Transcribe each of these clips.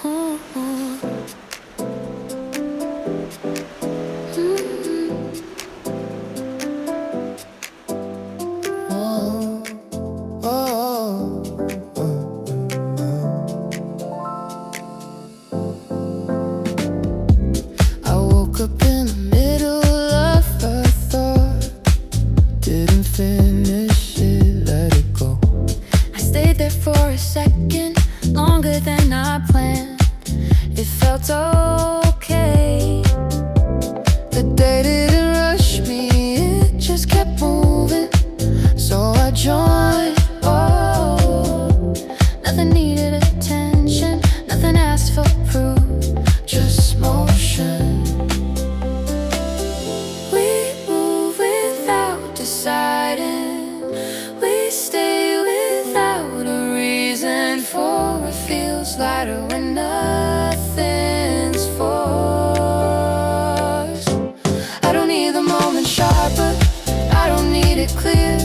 Ooh, oh, oh, I woke up in the middle of a thought, didn't finish it, let it go. I stayed there for a second, longer than I planned. It felt okay. The day didn't rush me, it just kept moving. So I joined. Oh, nothing needed attention, nothing asked for proof, just motion. We move without deciding, we stay without a reason, for it feels lighter when nothing's forced. I don't need the moment sharper, I don't need it clear.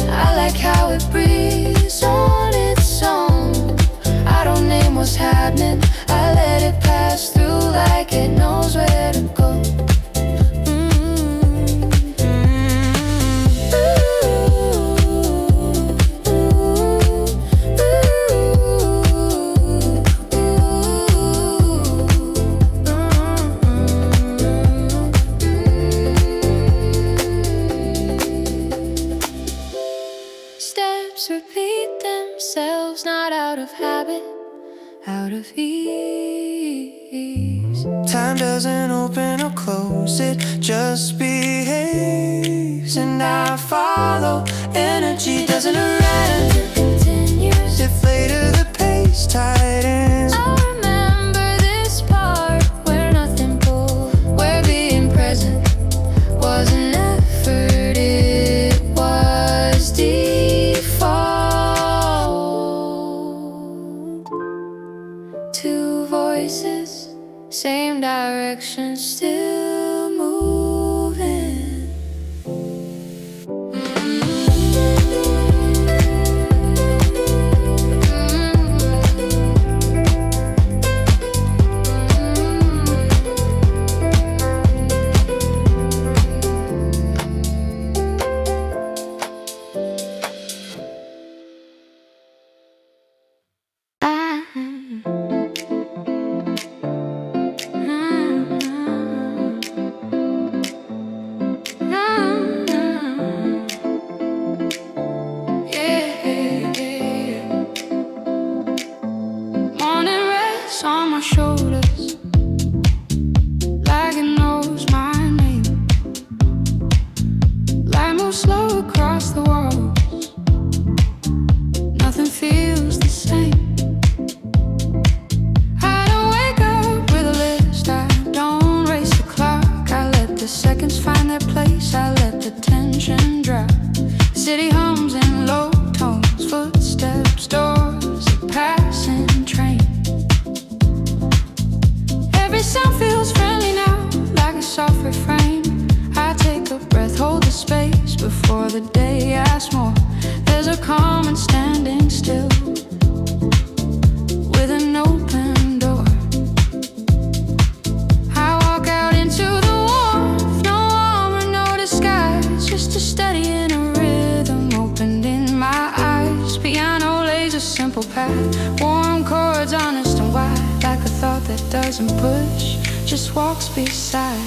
I like how it breathes on its own. I don't name what's happening, I let it pass through like it knows where to go. Steps repeat themselves, not out of habit, out of ease. Time doesn't open or close, it just behaves. And I follow, energy doesn't arrive, it continues. If later the pace tightens, I'll remember this part where nothing pulled, where being present was an effort, it was default. Two voices, same direction, still moving. On my shoulders, like it knows my name. Light moves slow across the walls, nothing feels the same. I don't wake up with a list, I don't race the clock. I let the seconds find their place, I let the tension drop. The city hums in low tones, footsteps, doors, a passing train. Every sound feels friendly now, like a soft refrain. I take a breath, hold the space before the day asks more. There's a calm in standing still, with an open door. I walk out into the warmth, no armor, no disguise, just a steady inner rhythm opened in my eyes. Piano lays a simple path, warm chords, honest and wide, like a thought that doesn't push, just walks beside.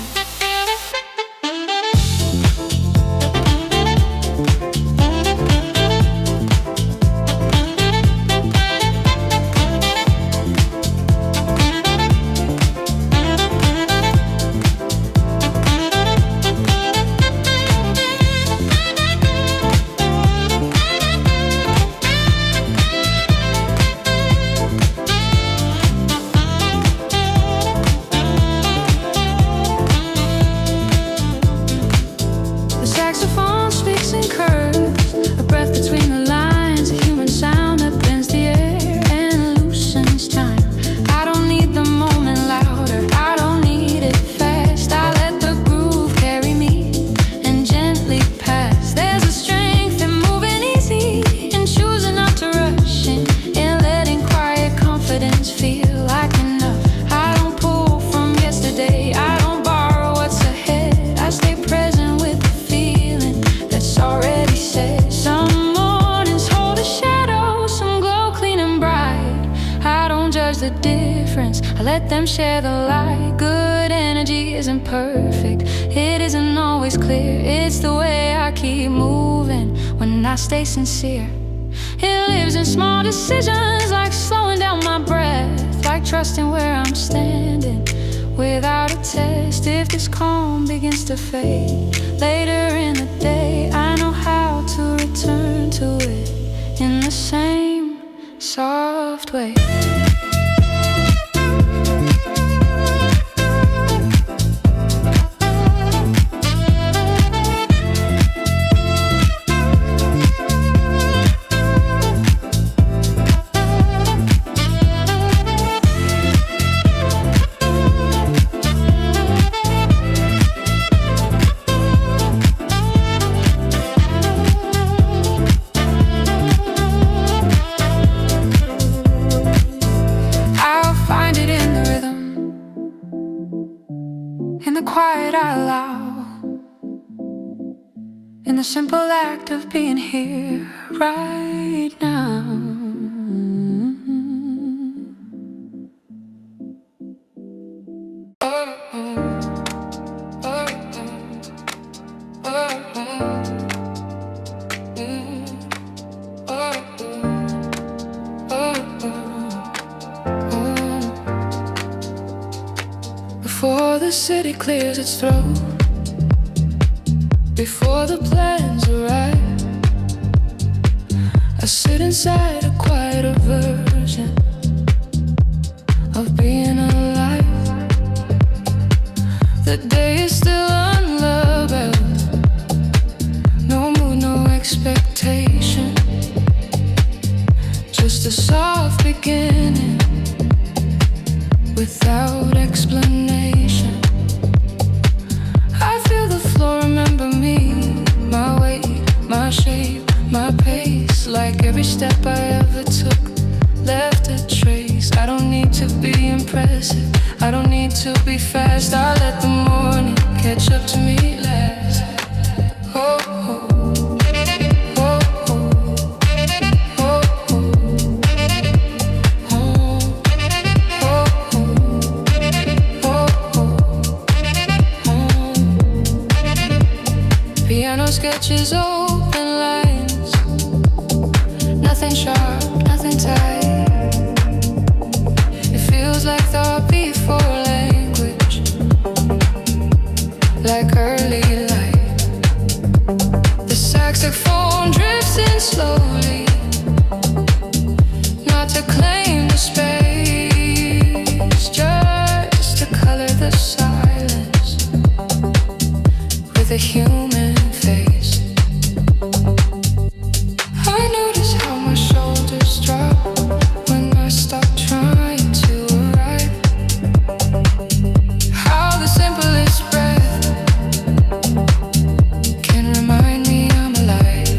Feel like an don't judge the difference. I let them share the light. Good energy isn't perfect, it isn't always clear. It's the way I keep moving when I stay sincere. It lives in small decisions, like slowing down my breath, like trusting where I'm standing without a test. If this calm begins to fade later in the day, I know how to return to it in the same soft way. In the quiet I allow, in the simple act of being here right now. Before the city clears its throat, before the plans arrive, I sit inside a quieter version of being alive. The day is still unloved, no mood, no expectation, just a soft beginning without explanation. I feel the floor remember me, my weight, my shape, my pace. Like every step I ever took left a trace. I don't need to be impressive, I don't need to be fast. I let the morning catch up to me last. Oh, oh. Piano sketches, open lines, nothing sharp, nothing tight. It feels like thought before language, like early light. The saxophone drifts in slowly, not to claim the space, just to color the silence with a human face. I notice how my shoulders drop when I stop trying to arrive. How the simplest breath can remind me I'm alive.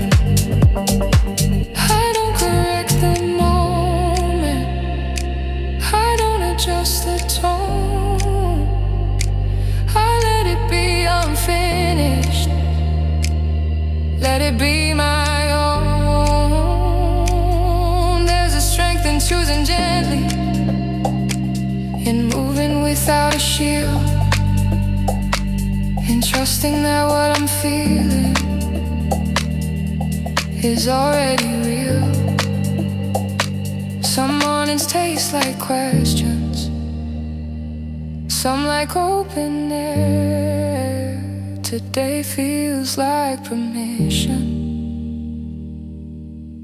I don't correct the moment, I don't adjust the tone. I let it be unfinished, let it be my own. There's a strength in choosing gently, in moving without a shield, in trusting that what I'm feeling is already real. Some mornings taste like questions, some like open air. Today feels like permission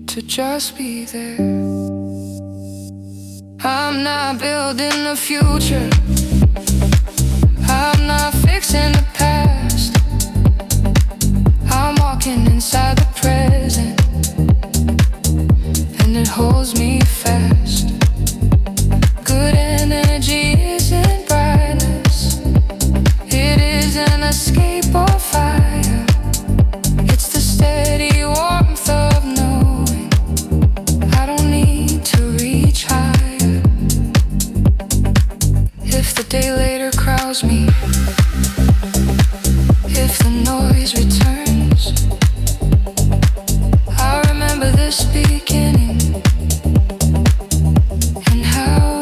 to just be there. I'm not building a future, I'm not fixing the past. I'm walking inside the present, and it holds me fast. Good energy isn't brightness, it is an escape or fire. It's the steady warmth of knowing I don't need to reach higher. If the day later crowds me, if the noise returns, I remember this beginning and how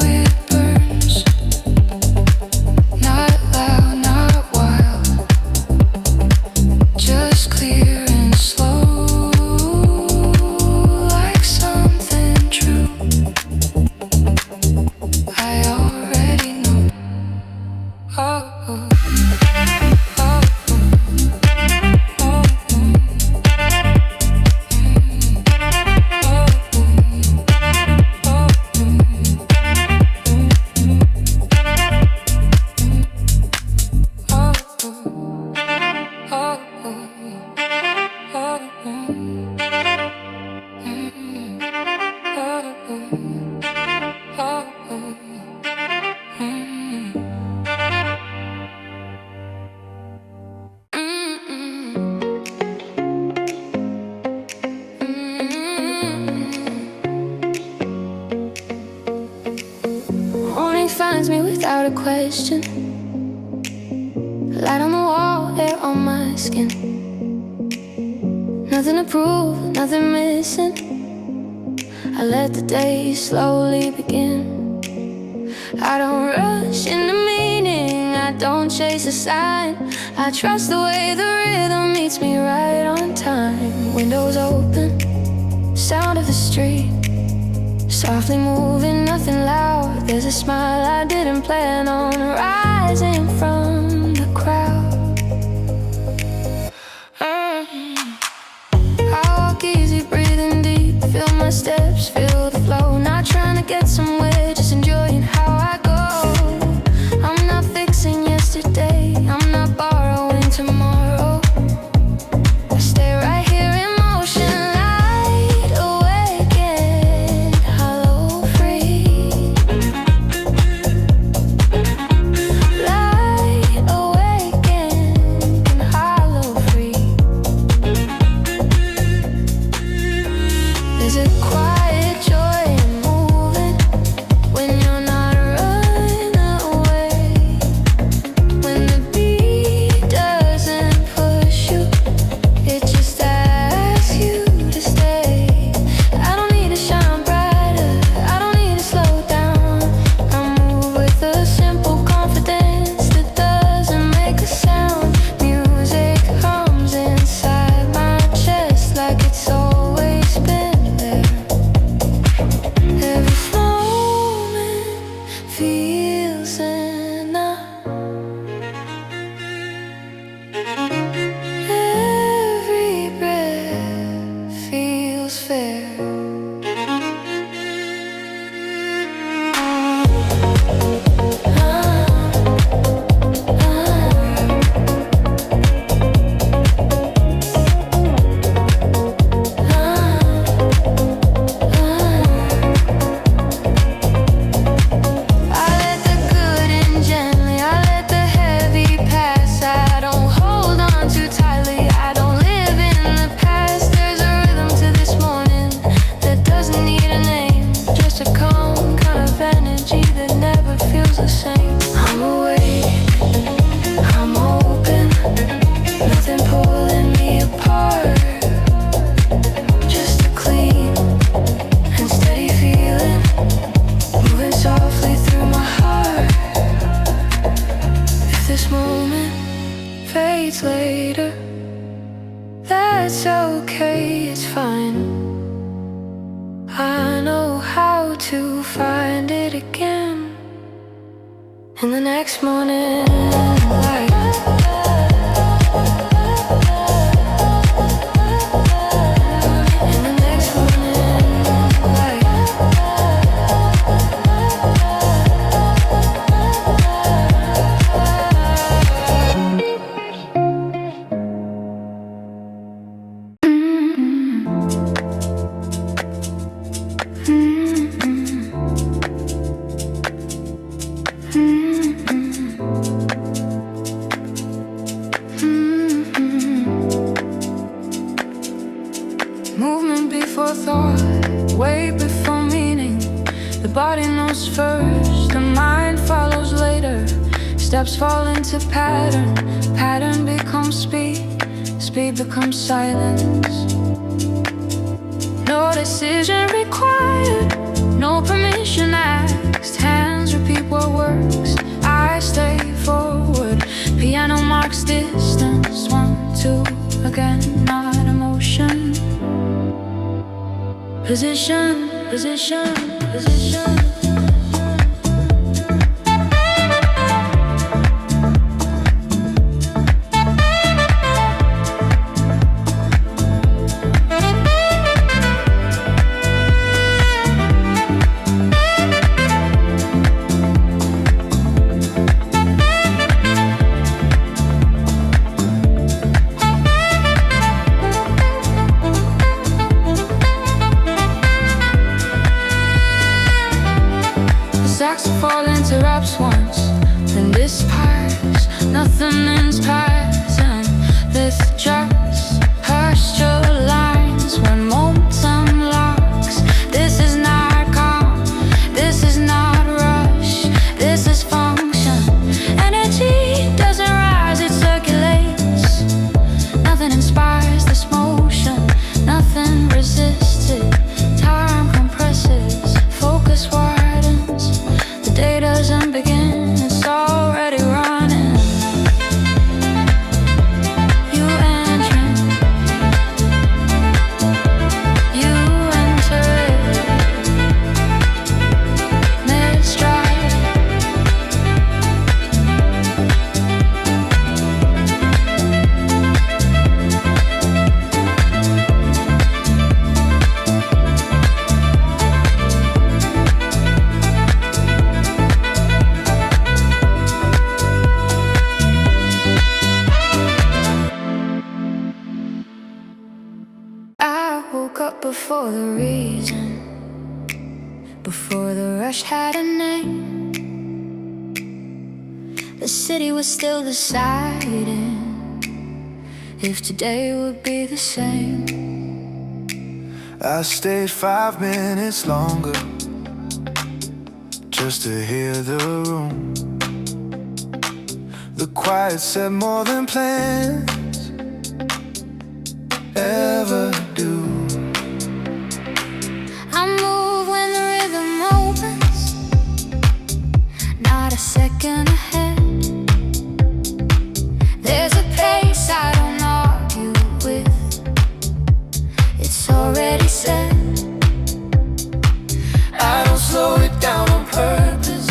finds me without a question. Light on the wall, air on my skin. Nothing to prove, nothing missing. I let the day slowly begin. I don't rush into meaning, I don't chase a sign. I trust the way the rhythm meets me right on time. Windows open, sound of the street, softly moving, nothing loud. There's a smile I didn't plan on, rising from the crowd. I walk easy, breathing deep, feel my steps, feel the flow. Not trying to get somewhere, just enjoying how I go. I'm not fixing yesterday, I'm not borrowing tomorrow. I stay right here in motion, light awake and hollow free. Light awake and hollow free. There's a quiet joy in moving when you're not running away. When the beat doesn't push you, it just asks you to stay. I don't need to shine brighter, I don't need to slow down. I move with a simple confidence that doesn't make a sound. Music hums inside my chest like it's always been there. Every moment feels enough. Every breath feels fair. I let the good in gently, I let the heavy pass. I don't hold on too tightly, I don't live in the past. There's a rhythm to this morning that doesn't need a name, just a calm kind of energy that never feels the same. I'm awake, I'm open, nothing pulling me apart. Just a clean and steady feeling, moving softly through my heart. If this moment fades later, that's okay, it's fine. I know how to find it again in the next morning light. In the next morning light. Movement before thought, way before meaning. The body knows first, the mind follows later. Steps fall into pattern, pattern becomes speed, speed becomes silence. No decision required, no permission asked. Hands repeat what works, I stay forward. Piano marks distance, 1, 2, again, not emotion. Position, position, position. Saxophone interrupts once, then disperse. Nothing inspires, and this just posture lines when momentum locks. This is not calm, this is not rush, this is for the reason, before the rush had a name. The city was still deciding if today would be the same. I stayed 5 minutes longer just to hear the room. The quiet said more than plans ever do. I move when the rhythm opens, not a second ahead. There's a pace I don't argue with, it's already set. I don't slow it down on purpose,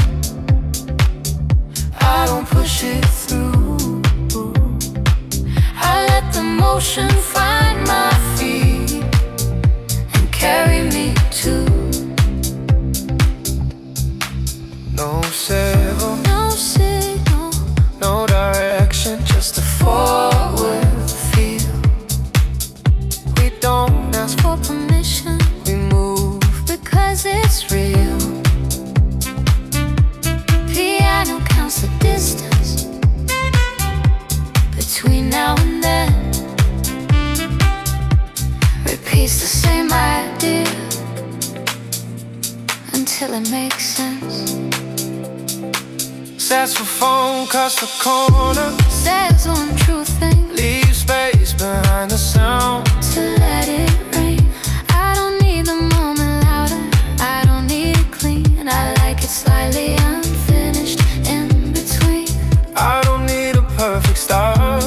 I don't push it through. I let the motion find my feet and carry me too. No signal, no direction, just a forward feel. We don't ask for permission, we move because it's real. Piano counts the distance between now and then, repeats the same idea until it makes sense. Sets for phone, cuts the corner, says one true thing, leave space behind the sound to let it rain. I don't need the moment louder, I don't need it clean. I like it slightly unfinished in between. I don't need a perfect start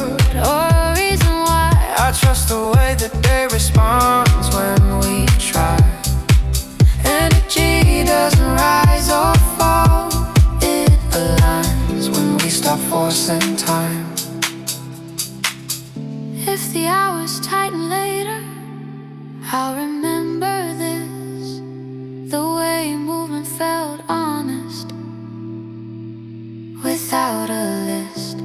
or a reason why. I trust the way that day responds when we try. Energy doesn't rise or fall, it aligns when we stop forcing time. If the hours tighten later, I'll remember this, the way movement felt honest, without a list.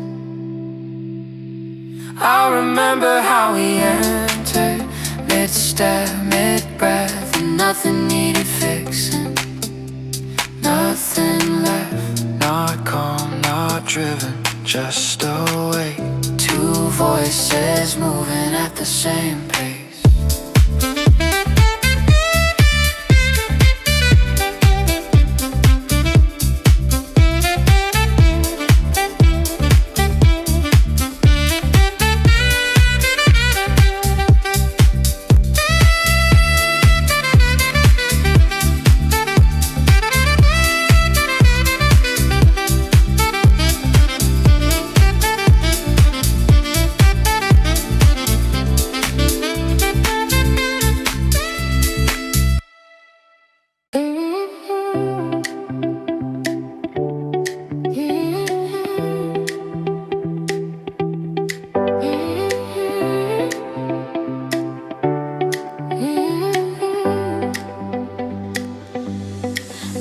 I remember how we entered, mid-step, mid-breath, and nothing needed fixing, nothing left, not calm, not driven, just awake. Two voices moving at the same pace.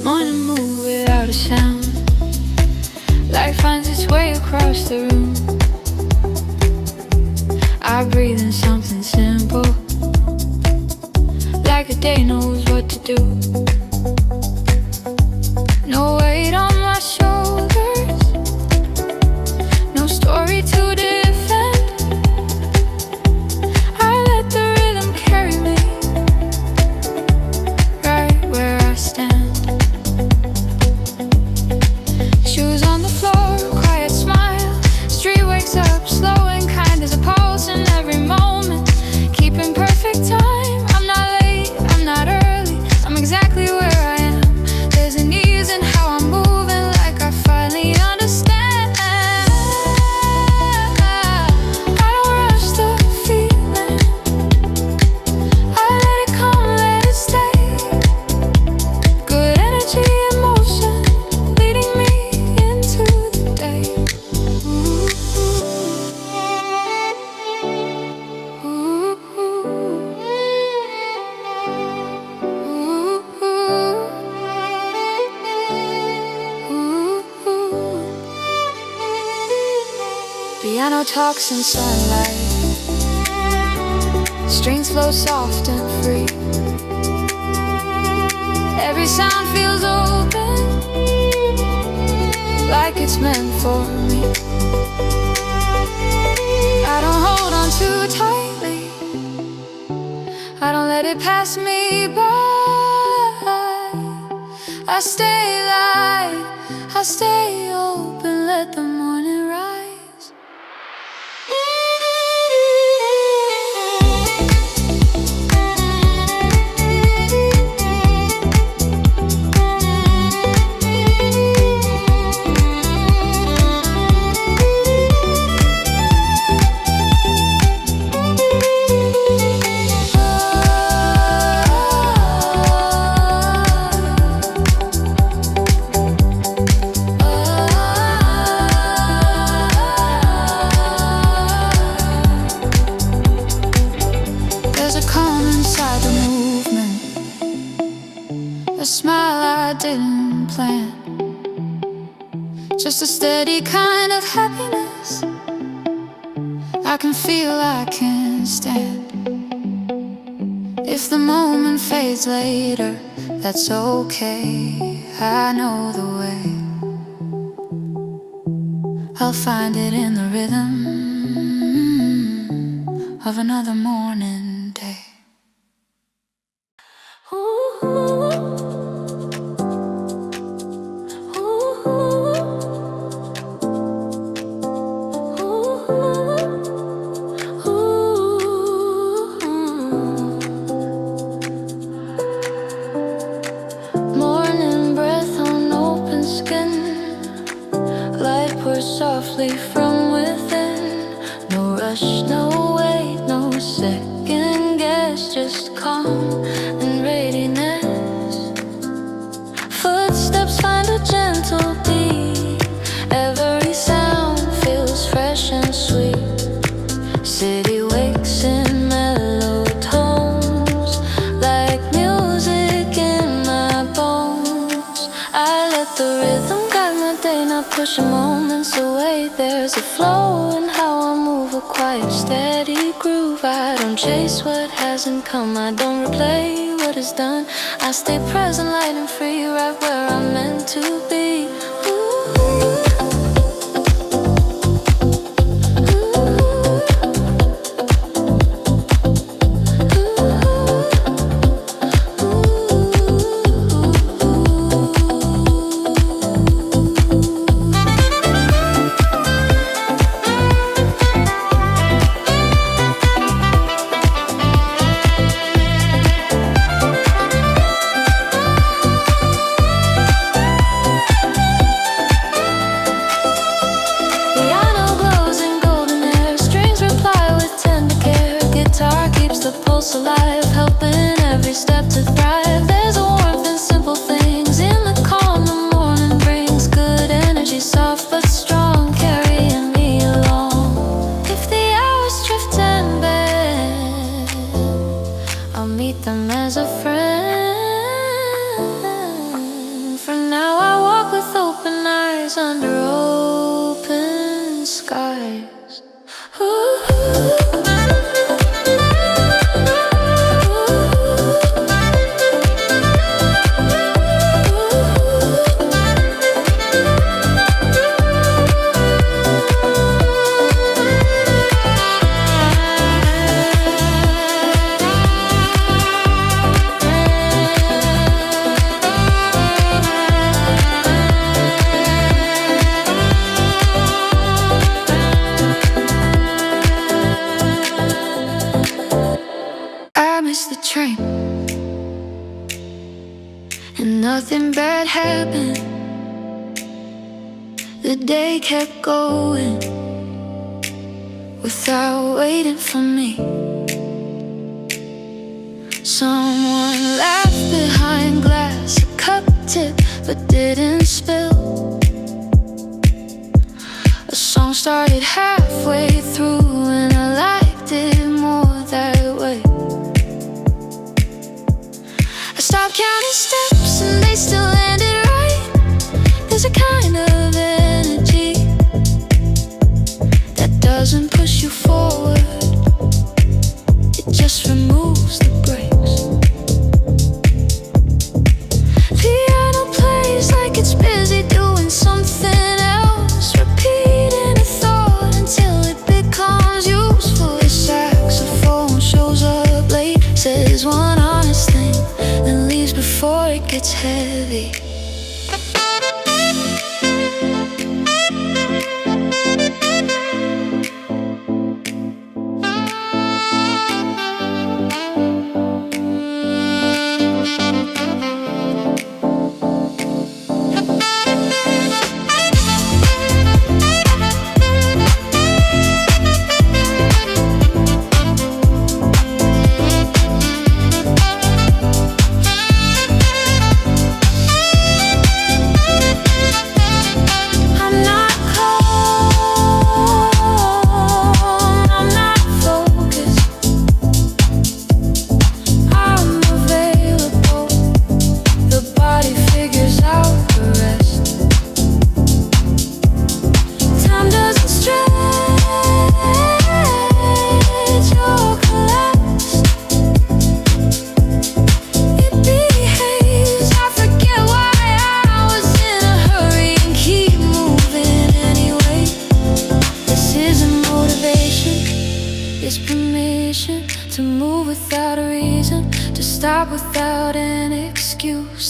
Morning move without a sound, light finds its way across the room. I breathe in something simple, like a day knows what to do. No weight on my shoulders, no story to defend. I let the rhythm carry me right where I stand. Shoes on the floor, quiet smile, street wakes up slow and kind. There's a pulse in every moment, keeping perfect time. I'm not late, I'm not early, I'm exactly where I am. There's an ease in how I'm moving, like I finally understand. I don't rush the feeling, I let it come, let it stay. Good energy in motion, leading me into the day. Piano talks in sunlight, strings flow soft and free. every sound feels open, like it's meant for me. I don't hold on too tightly, I don't let it pass me by. I stay light, I stay open, let the morning rise. A smile I didn't plan, just a steady kind of happiness I can feel, I can stand. If the moment fades later, that's okay, I know the way. I'll find it in the rhythm of another morning day. Softly from within, no rush, no wait, no second guess, just calm and readiness. Footsteps find a gentle beat, every sound feels fresh and sweet. City wakes in mellow tones, like music in my bones. I let the rhythm guide my day, not pushing moments away. There's a flow in how I move, a quiet, steady groove. I don't chase what hasn't come, I don't replay what is done. I stay present, light and free, right where I'm meant to be. Alive, helping every step to thrive. There's a warmth in simple things, in the calm the morning brings. Good energy, soft but strong, carrying me along. If the hours drift and bend, I'll meet them as a friend. For now I walk with open eyes under open skies. Ooh. The train, and nothing bad happened. The day kept going without waiting for me. Someone laughed behind glass, a cup tipped but didn't spill. A song started halfway through and I liked it more that way. I stopped counting steps and they still landed right. There's a kind of energy that doesn't push you forward, it just removes the brakes.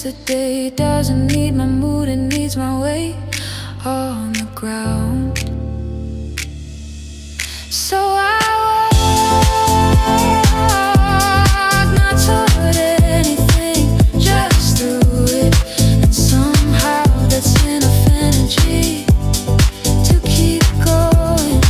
wish the day doesn't need my mood, it needs my weight on the ground. So I walk, not toward anything, just through it. And somehow that's enough energy to keep going.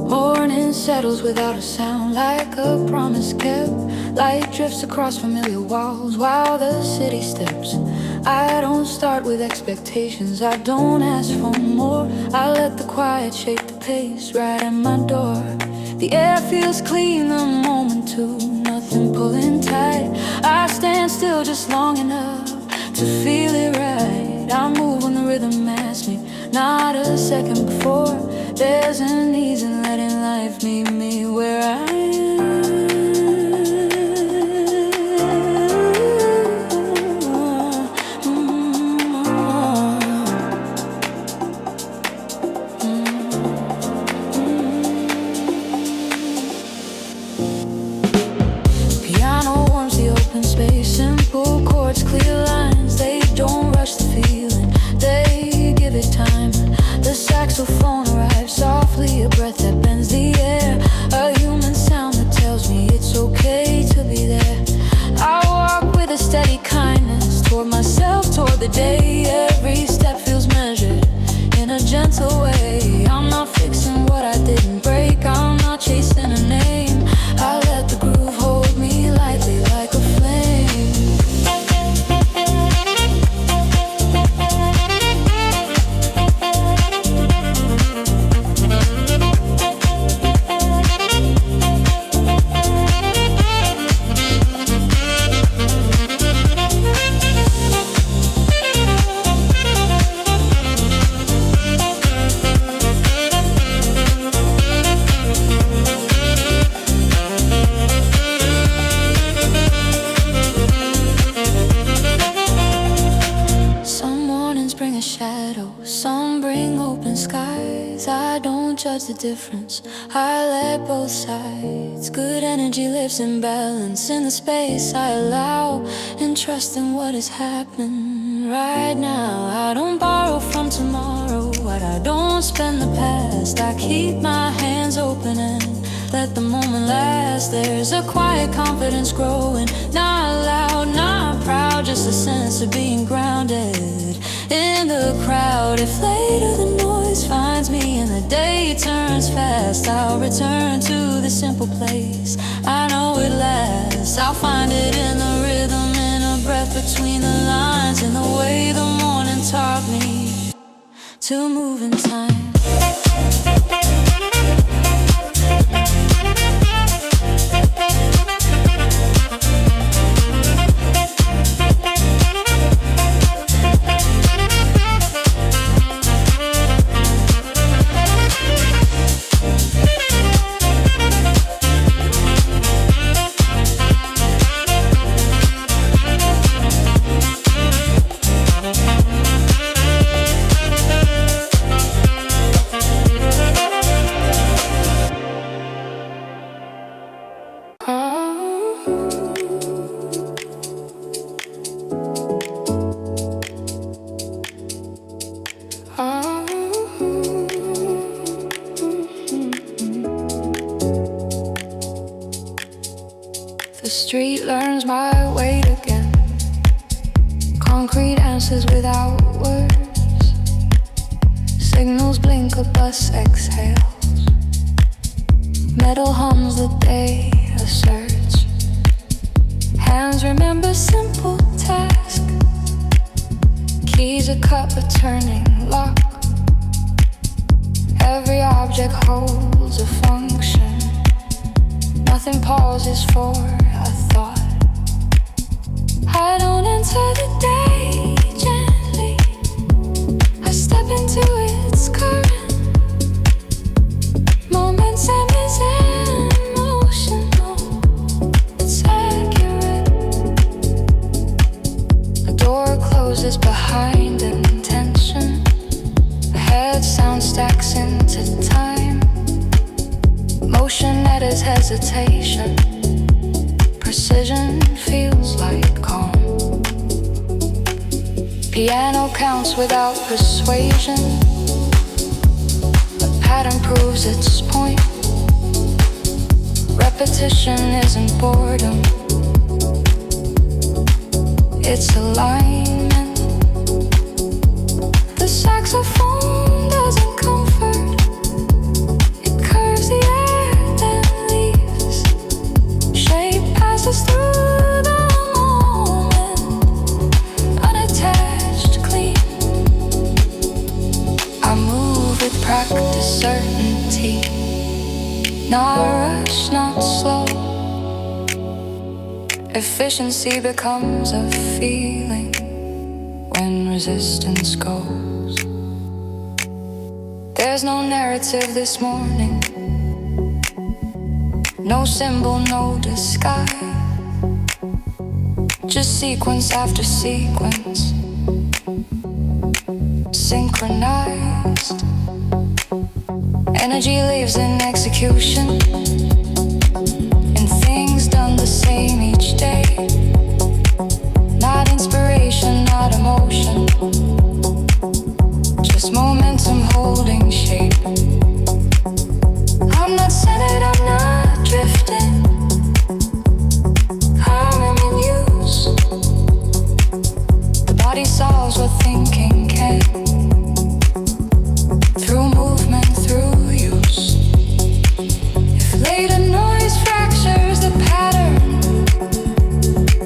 Morning settles without a sound, like a promise kept. Light drifts across familiar walls while the city steps. I don't start with expectations, I don't ask for more. I let the quiet shape the pace right at my door. The air feels clean the moment too, nothing pulling tight. I stand still just long enough to feel it right. I move when the rhythm asks me, not a second before. There's an ease in letting life meet me where I am. Piano warms the open space, simple chords, clear lines. They don't rush the feeling, they give it time. The saxophone arrives softly, a breath that bends the air. A human sound that tells me it's okay to be there. I walk with a steady kindness toward myself, toward the day. Every step feels measured in a gentle way. I'm not fixing what I didn't break, I'm not chasing a name. I let the groove hold me lightly like a flame. Some bring open skies. I don't judge the difference, I let both sides. Good energy lives in balance in the space I allow, and trust in what is happening right now. I don't borrow from tomorrow what I don't spend the past. I keep my hands open and let the moment last. There's a quiet confidence growing, not loud, not proud, just a sense of being grounded in the crowd. If later the noise finds me and the day turns fast, I'll return to the simple place I know it lasts. I'll find it in the rhythm, in a breath between the lines, in the way the morning taught me to move in time. The street learns my weight again. Concrete answers without words. Signals blink, a bus exhales. Metal hums, the day asserts. Hands remember simple task. Keys a cup, a turning lock. Every object holds a function. Nothing pauses for a thought. I don't enter the day gently. I step into its current. Momentum is emotional. It's accurate. A door closes behind intention. A head sound stacks into time. Motion that is hesitation. Precision feels like calm. Piano counts without persuasion. A pattern proves its point. Repetition isn't boredom. It's alignment. The saxophone doesn't comfort. It curves the air, then leaves. Shape passes through the moment, unattached, clean. I move with practice, certainty. Not rush, not slow. Efficiency becomes a feeling when resistance goes. There's no narrative this morning. No symbol, no disguise. Just sequence after sequence. Synchronized. Energy lives in execution. And things done the same each day. Not inspiration, not emotion. Just momentum holding shape. I'm not centered, I'm not drifting. I'm in use. The body solves what thinking can. Through movement, through use. If later noise fractures the pattern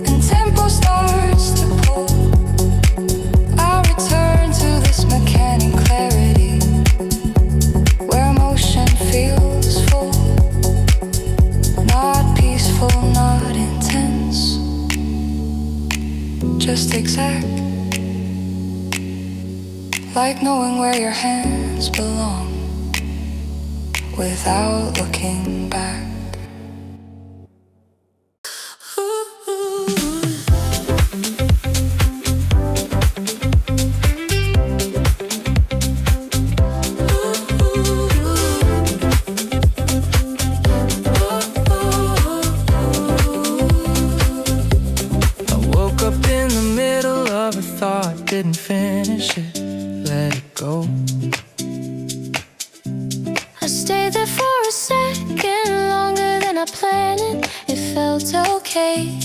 and tempo starts to pull, I'll return to this mechanic clarity where motion feels full. Not peaceful, not intense, just exact. Like knowing where your hands belong without looking back. I woke up in the middle of a thought, didn't finish it, let it go. I stayed there for a second, longer than I planned it. It felt okay.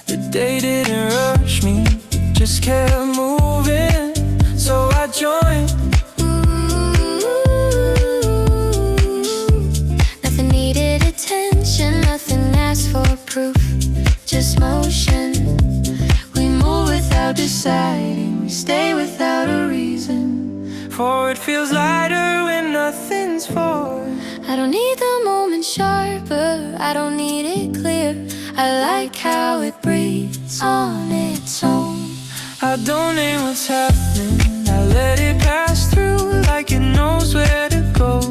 The day didn't rush me, just kept moving, so I joined. Nothing needed attention, nothing asked for proof. Just motion. We move without deciding, we stay without a reason. For it feels lighter when nothing's forced. I don't need the moment sharper, I don't need it clear. I like how it breathes on its own. I don't name what's happening, I let it pass through like it knows where to go.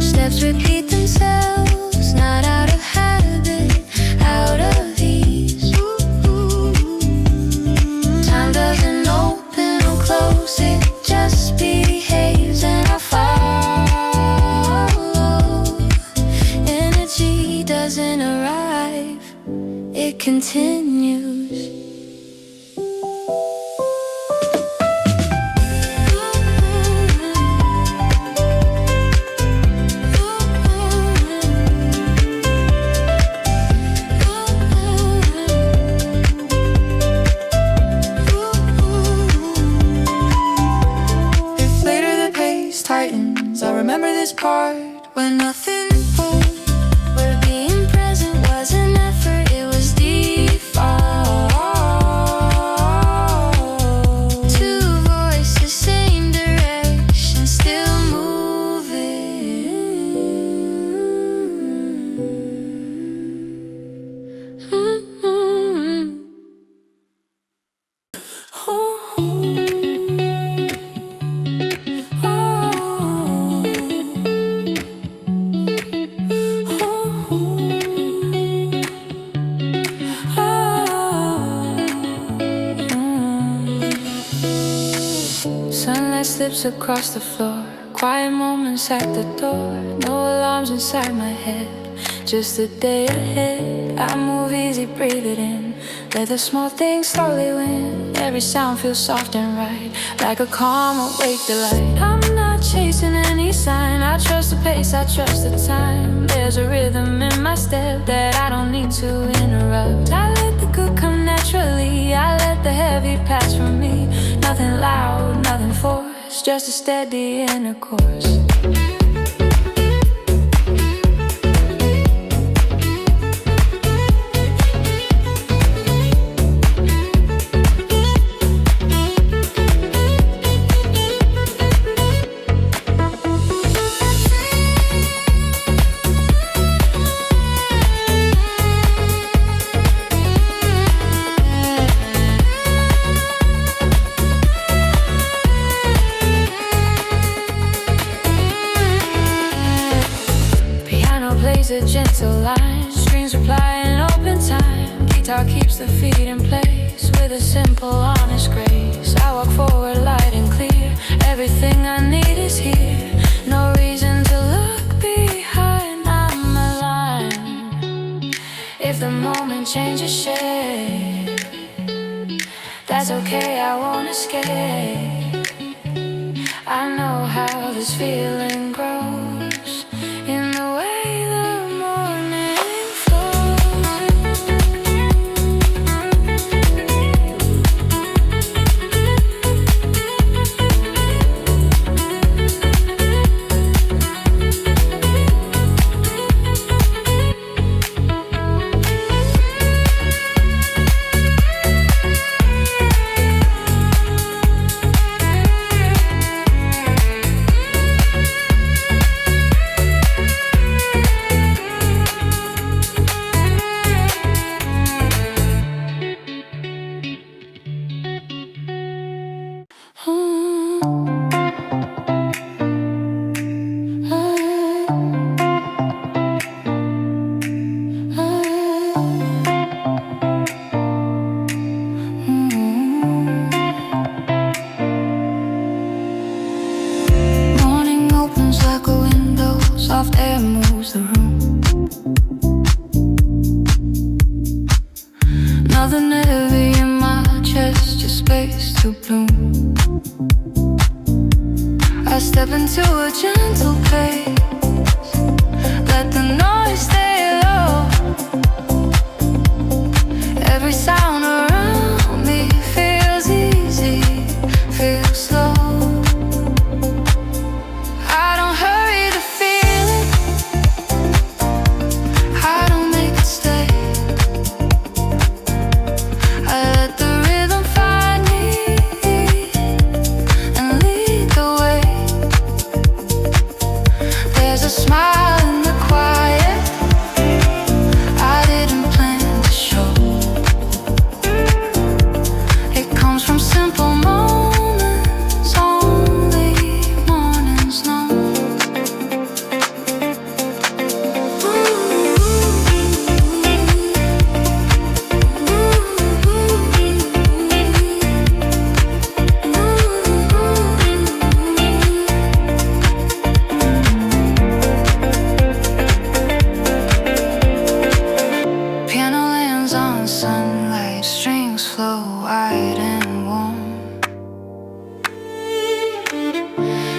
Steps repeat themselves, not out of habit, out of ease. Time doesn't open or close, it just behaves and I follow. Energy doesn't arrive, it continues. Tightens. I remember this part when nothing moved, Where being present was an effort, it was default. Two voices slips across the floor. Quiet moments at the door. No alarms inside my head. Just the day ahead. I move easy, breathe it in. Let the small things slowly win. Every sound feels soft and right, like a calm, awake delight. I'm not chasing any sign. I trust the pace, I trust the time. There's a rhythm in my step that I don't need to interrupt. I let the good come naturally. I let the heavy pass from me. Nothing loud, nothing forced, just a steady inner course. A gentle line, strings reply in open time. Guitar keeps the feet in place with a simple, honest grace. I walk forward light and clear. Everything I need is here. No reason to look behind. I'm aligned. If the moment changes shape, that's okay, I won't escape. I know how this feeling grows in the way soft air moves the room. Nothing heavy in my chest, just space to bloom. I step into a gentle pace. Let the noise stay low. Every sound around me feels easy, feels slow.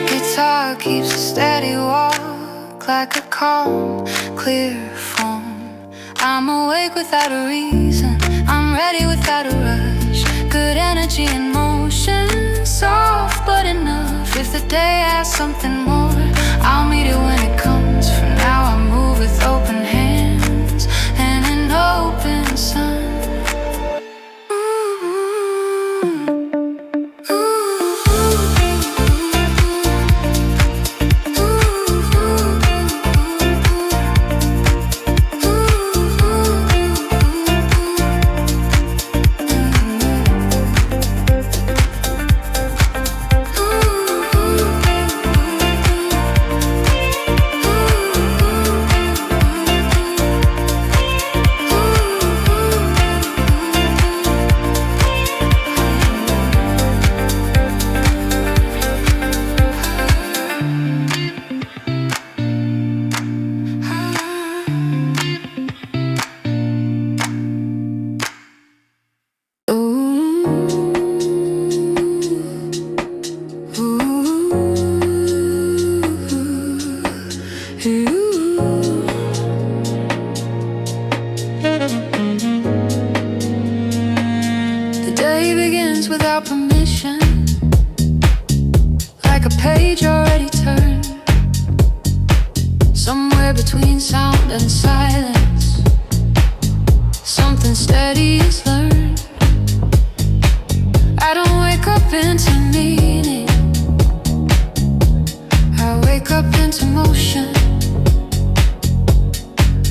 Guitar keeps a steady walk, like a calm, clear form. I'm awake without a reason, I'm ready without a rush. Good energy in motion, soft but enough. If the day has something more, I'll meet it when it comes. For now I move with open hands and an open sun. somewhere between sound and silence. Something steady is learned. I don't wake up into meaning, I wake up into motion.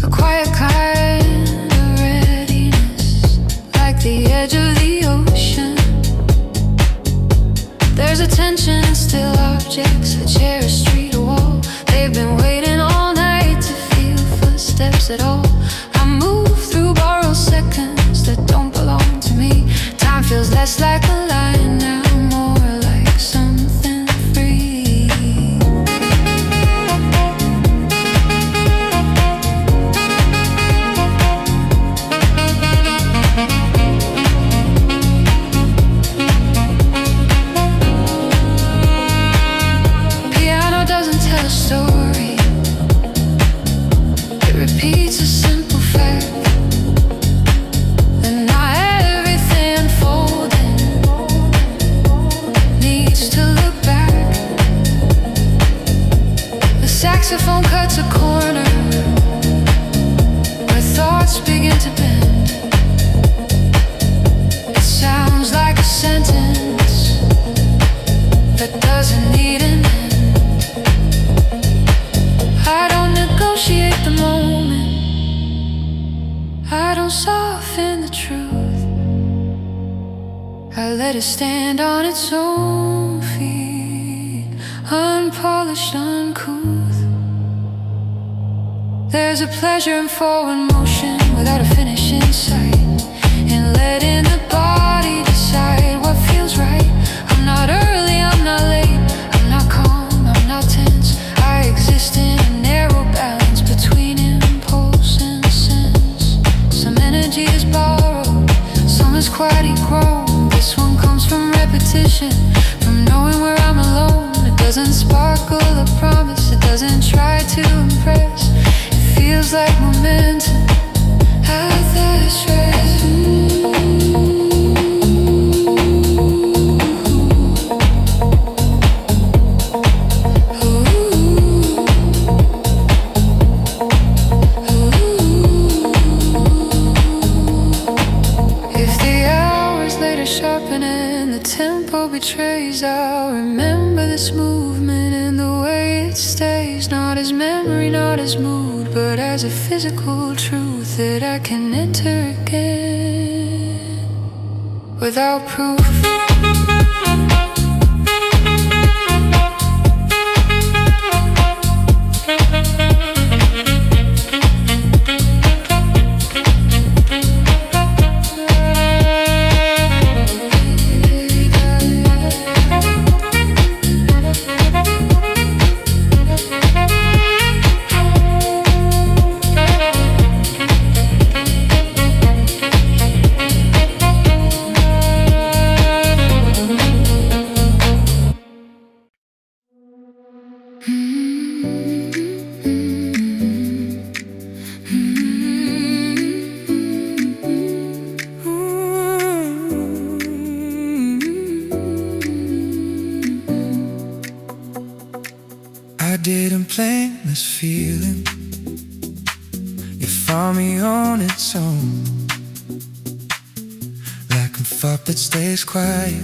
A quiet kind of readiness, like the edge of the ocean. There's a tension in still objects, a chair, a street, a wall. They've been waiting all night to feel footsteps at all. I move through borrowed seconds that don't belong to me. Time feels less like a line now, more like something free. Piano doesn't tell a story, it repeats a simple fact. And not everything unfolding needs to look back. The saxophone cuts a corner where thoughts begin to bend. It sounds like a sentence that doesn't need an end. I don't negotiate the moment, I don't soften the truth. I let it stand on its own feet, unpolished, uncouth. There's a pleasure in forward motion without a finish in sight, in letting the body decide what feels right. I'm not early, I'm not late, I'm not calm, I'm not tense. I exist in a narrow balance between impulse and sense. Some energy is borrowed, some is quietly grown. This one comes from repetition, from knowing where I'm alone. It doesn't sparkle a promise, it doesn't try to impress. It feels like momentum at this rest. Sharpening, the tempo betrays. I'll remember this movement and the way it stays. Not as memory, not as mood, but as a physical truth that I can enter again without proof. I didn't plan this feeling, it found me on its own. Like a thought that stays quiet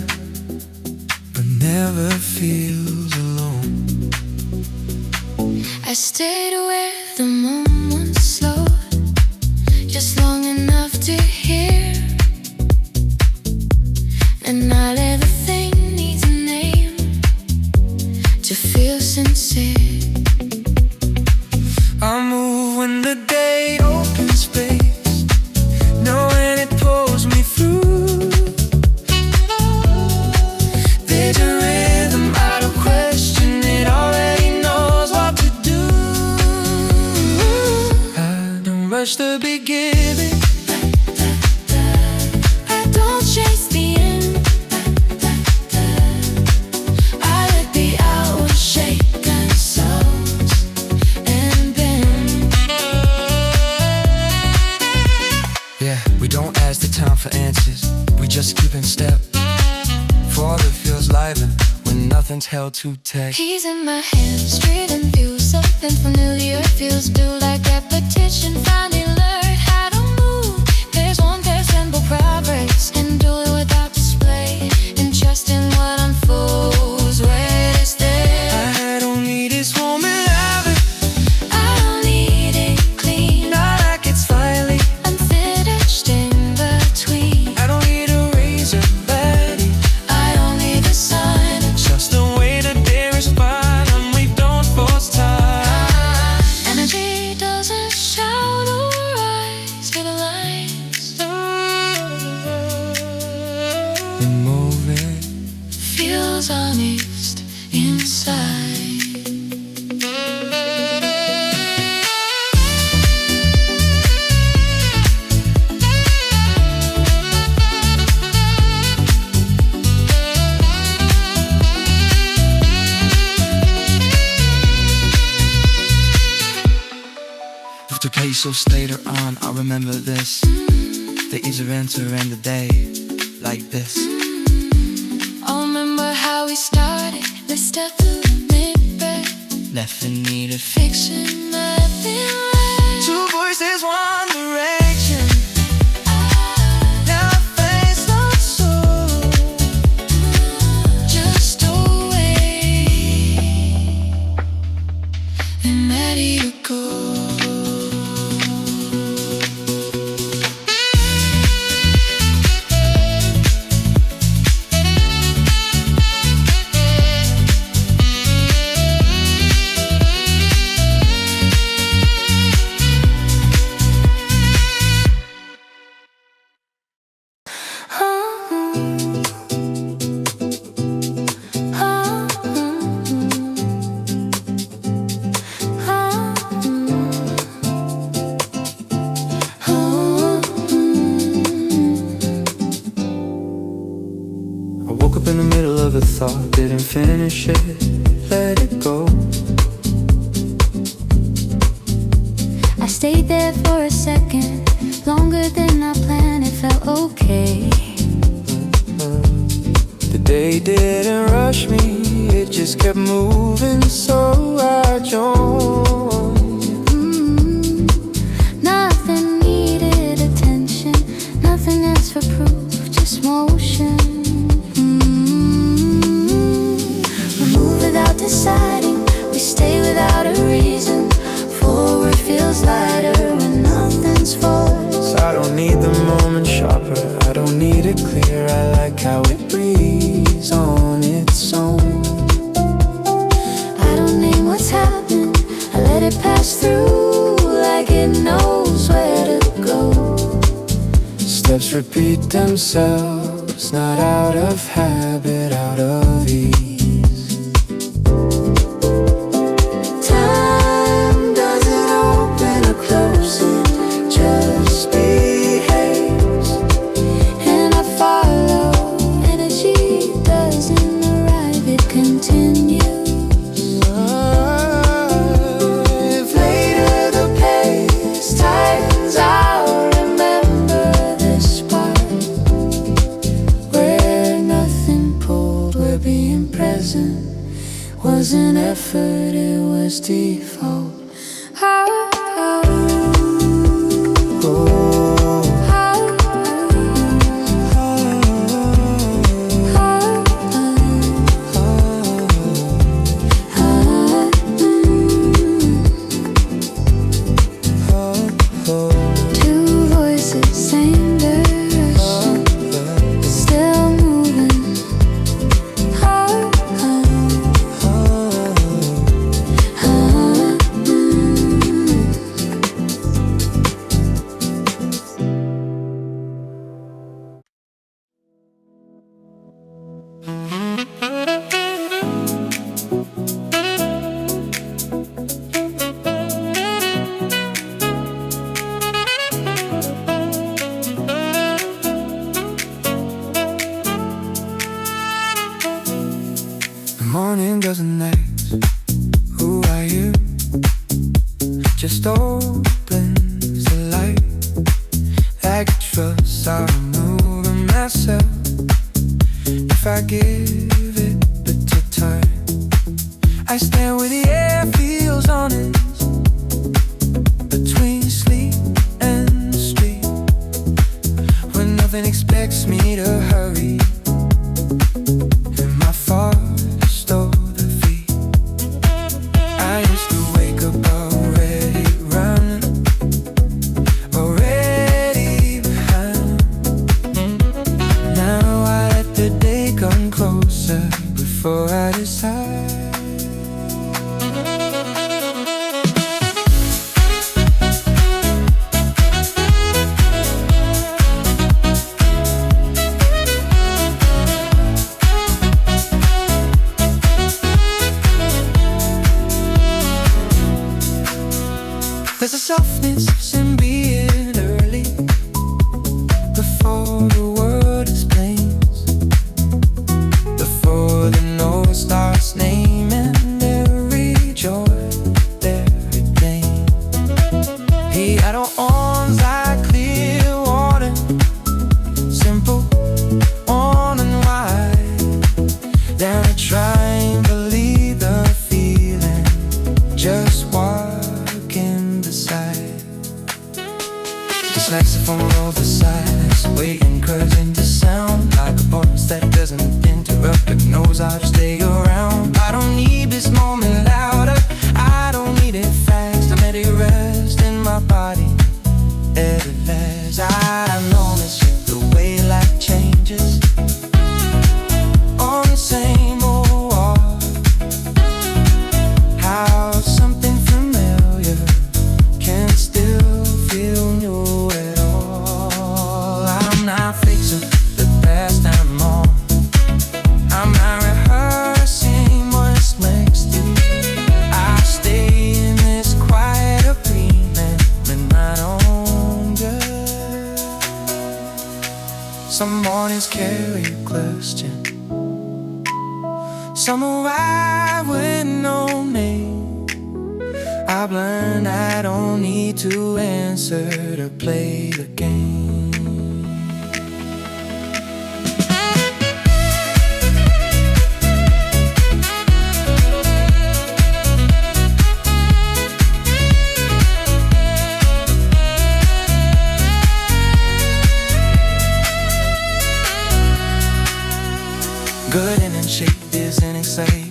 but never feels alone. I stayed where the moment slowed, just long enough to hear. And not everything needs a name to feel sincere. I move when the day opens space, knowing it pulls me through. There's a rhythm I don't question, it already knows what to do. I don't rush the beginning, I don't chase the end, I let the hours shake themselves and bend. yeah, we don't ask the time for answers, we just keep in step. For all that feels live when nothing's held fail to text. Keys in my hand, street and view. Something familiar feels due, like repetition. Finally learned how to move. There's one pair, simple progress, and do it without display. And trust in what unfolds. Wait, is there? I don't need this warm and loving. I don't need it clean. Not like it's finally. Unfinished in between. I don't need a razor blade. I don't need the sun. Just the way that they respond when we don't force time. Energy doesn't shout or rise for the lines. The moving Feels honest inside. With the pesos later on, I remember this. The easier enter and the day like this. I remember how we started. Let's step to the mirror. Nothing needed Fiction, nothing less. two voices, one direction. Now I face the soul. Just away and ready to go. I woke up in the middle of a thought, didn't finish it, let it go. I stayed there for a second, longer than I planned. It felt okay. The day didn't rush me, it just kept moving, so I joined. Nothing needed attention, nothing else for proof, just motion. We move without deciding, we stay without a reason. Forward feels lighter when nothing's forced. I don't need the moment sharper, I don't need it clear. I like how it breathes on its own. I don't name what's happened, I let it pass through like it knows where to go. Steps repeat themselves, not out of habit, out of ease. Time doesn't open or close, it just behaves. And I follow, energy doesn't arrive, it continues. If later the pace tightens, I'll remember this part, where nothing pulled, where being present wasn't effort, it was default. Two voices, same direction, still moving. The morning doesn't ask, who are you? Just opens the light. Like a trust, I'll remove myself if I give it little time. I stand where the air feels honest, between sleep and the street, when nothing expects me to hurry in my forest over feet. I used to wake up already running, already behind. Now I let the day come closer before I decide. There's a softness in being early, before the world explains, before the North starts naming every joy, every pain. He had our arms like clear water, simple, on and wide. Then I try and believe the feeling, just walking beside. The saxophone rolls beside us, waiting, encouraging to sound like a voice that doesn't interrupt but knows how to stay around. I don't need this moment louder, I don't need it fast. I'm at rest in my body at last. I know this shit, the way life changes on the same old wall. How something familiar can still feel new at all. I'm not fixing the past anymore, I'm not rehearsing what's next to. I stay in this quiet agreement with my own good. Some mornings carry a question, some arrive with no name. I've learned I don't need to answer to play the game. Good and in shape isn't exciting,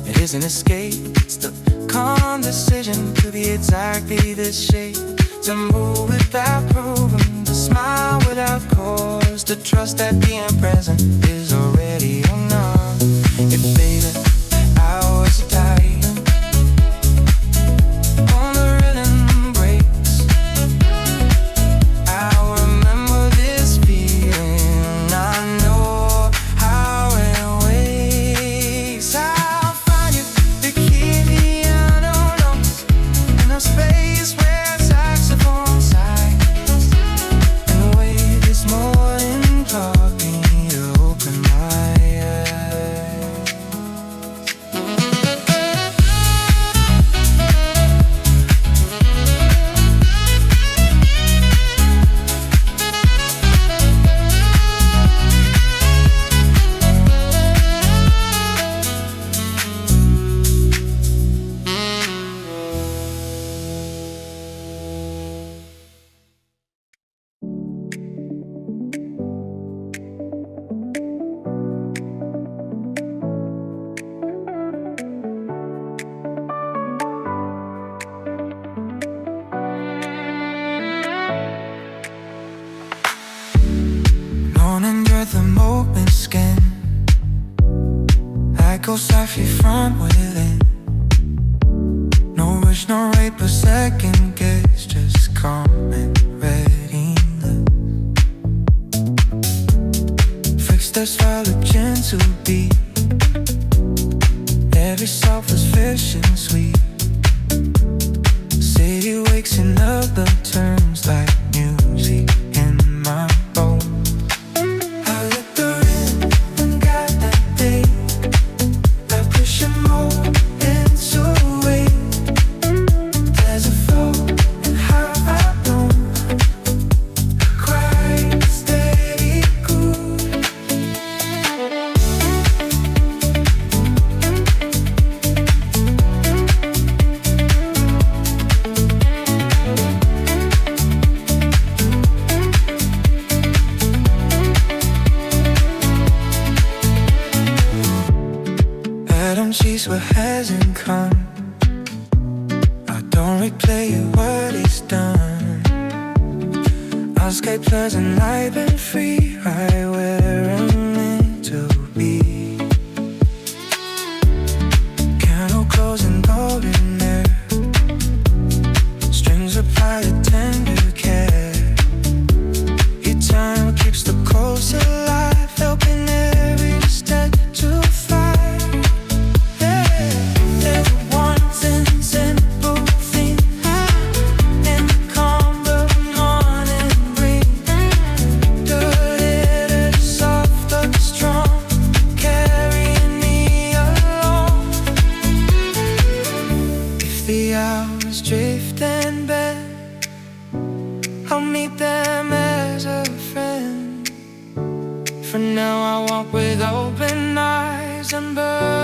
it isn't escape. It's the calm decision to be exactly this shape, to move without proving, to smile without cause, to trust that being present is already enough. If baby, I was tired on the rhythm breaks, I'll remember this feeling. I know how it wakes. I'll find you the key to the unknown notes, in a space where saxophone sighs, and the way this morning taught me to open my eyes. Morning rhythm, open skin, I go softly from within. No rush, no rate per second guess, just calm and ready. Footsteps follow gentle beat, every soft was fresh and sweet. City wakes in other terms like music in my bones. peace where hasn't come. I don't replay what is done. I'll skate pleasant life and free, right where I'm meant to be. Candle closing golden air, strings apply a tender care. Your time keeps the coast alive, helping every step to fly. Yeah. There's one simple thing in the calm of morning breeze. Good it is soft but strong, carrying me along. If the hours drift and bend, I'll meet them as a friend. For now I walk with open eyes and birds